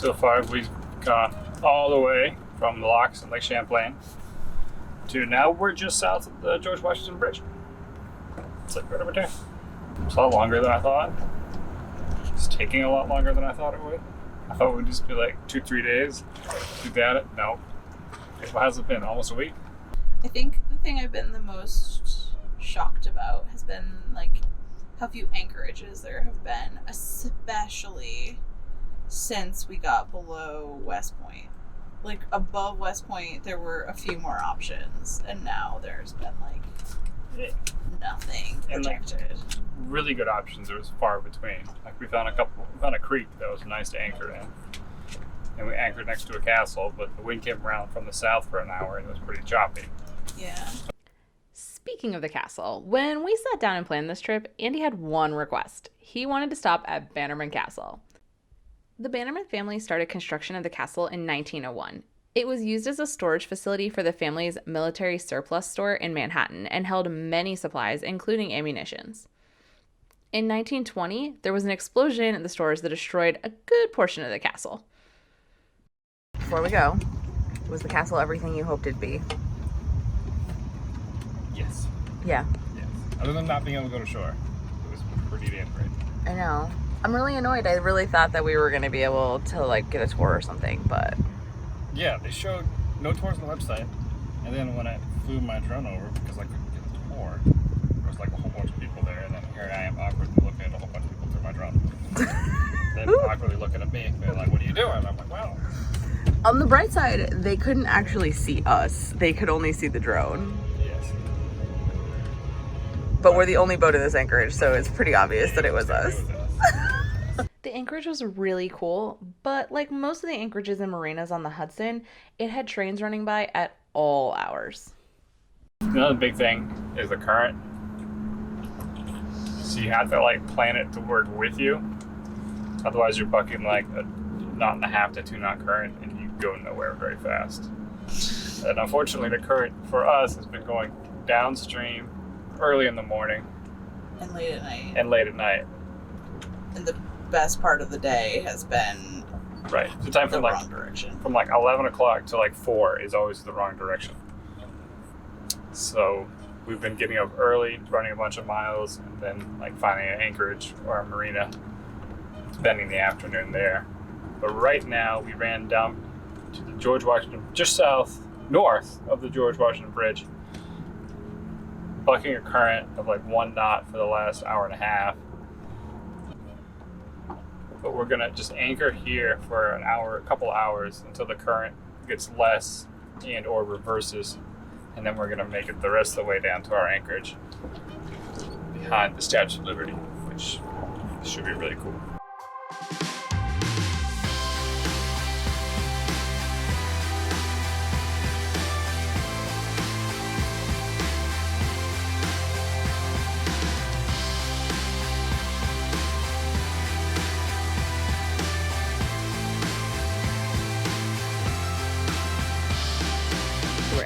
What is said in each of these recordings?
So far, we've gone all the way from the locks in Lake Champlain to now we're just south of the George Washington Bridge. It's like right over there. It's a lot longer than I thought. It's taking a lot longer than I thought it would. I thought it would just be like 2-3 days to get it. No. What has it been? Almost a week? I think the thing I've been the most shocked about has been like how few anchorages there have been, especially since we got below West Point. Like above West Point, there were a few more options, and now there's been like nothing protected. And like, really good options are far between. Like we found a creek that was nice to anchor in, and we anchored next to a castle, but the wind came around from the south for an hour, and it was pretty choppy. Yeah. Speaking of the castle, when we sat down and planned this trip, Andy had one request. He wanted to stop at Bannerman Castle. The Bannerman family started construction of the castle in 1901. It was used as a storage facility for the family's military surplus store in Manhattan and held many supplies, including ammunitions. In 1920, there was an explosion in the stores that destroyed a good portion of the castle. Before we go, was the castle everything you hoped it'd be? Yes. Yeah. Yes. Other than not being able to go to shore, it was pretty damn great. I know. I'm really annoyed. I really thought that we were going to be able to like get a tour or something, but yeah, they showed no tours on the website, and then when I flew my drone over because I couldn't get a tour, there was like a whole bunch of people there, and then here I am awkwardly looking at a whole bunch of people through my drone. Then awkwardly looking at me, they're like, "What are you doing?" I'm like, "Well." On the bright side, they couldn't actually see us. They could only see the drone. Yes. But we're the only boat in this anchorage, so it's pretty obvious that it was us. The anchorage was really cool, but like most of the anchorages and marinas on the Hudson, it had trains running by at all hours. Another big thing is the current. So you have to like plan it to work with you. Otherwise you're bucking like a 1.5 to 2 knot current and you go nowhere very fast. And unfortunately the current for us has been going downstream early in the morning. And late at night. And late at night. And the best part of the day has been right. The time the from wrong direction. From like 11 o'clock to like 4 is always the wrong direction. So we've been getting up early, running a bunch of miles, and then like finding an anchorage or a marina, spending the afternoon there. But right now we ran down to the George Washington, just north of the George Washington Bridge, bucking a current of like 1 knot for the last hour and a half. But we're gonna just anchor here for an hour, a couple hours until the current gets less and or reverses. And then we're gonna make it the rest of the way down to our anchorage behind the Statue of Liberty, which should be really cool.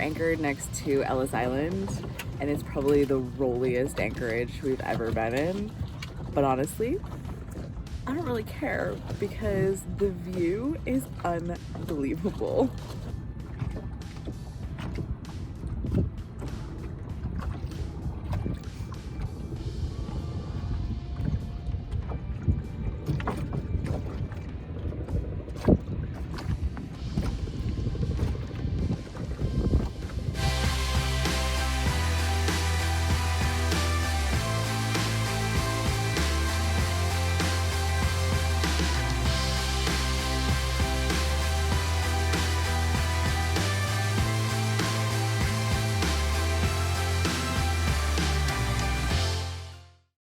Anchored next to Ellis Island, and it's probably the rolliest anchorage we've ever been in, but honestly I don't really care because the view is unbelievable.